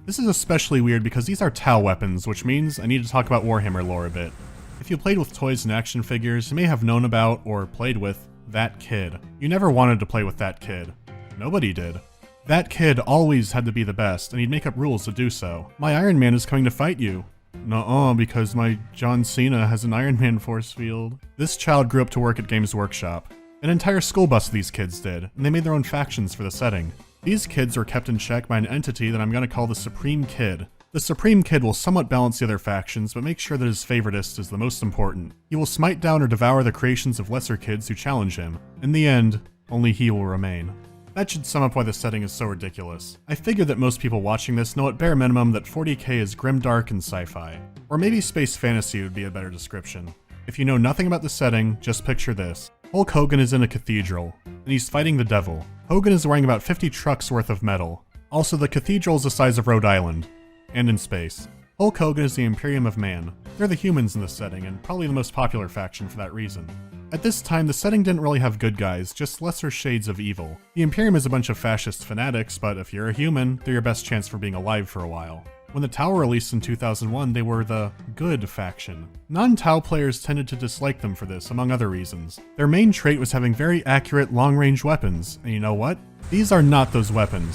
This is especially weird because these are Tau weapons, which means I need to talk about Warhammer lore a bit. If you played with toys and action figures, you may have known about, or played with, that kid. You never wanted to play with that kid. Nobody did. That kid always had to be the best, and he'd make up rules to do so. My Iron Man is coming to fight you. Nuh-uh, because my John Cena has an Iron Man force field. This child grew up to work at Games Workshop. An entire school bus of these kids did, and they made their own factions for the setting. These kids are kept in check by an entity that I'm gonna call the Supreme Kid. The Supreme Kid will somewhat balance the other factions, but make sure that his favoritist is the most important. He will smite down or devour the creations of lesser kids who challenge him. In the end, only he will remain. That should sum up why the setting is so ridiculous. I figure that most people watching this know at bare minimum that 40k is grimdark and sci-fi. Or maybe space fantasy would be a better description. If you know nothing about the setting, just picture this. Hulk Hogan is in a cathedral, and he's fighting the devil. Hogan is wearing about 50 trucks worth of metal. Also, the cathedral is the size of Rhode Island. And in space. Hulk Hogan is the Imperium of Man. They're the humans in this setting, and probably the most popular faction for that reason. At this time, the setting didn't really have good guys, just lesser shades of evil. The Imperium is a bunch of fascist fanatics, but if you're a human, they're your best chance for being alive for a while. When the Tau released in 2001, they were the good faction. Non-Tau players tended to dislike them for this, among other reasons. Their main trait was having very accurate, long-range weapons, and you know what? These are not those weapons.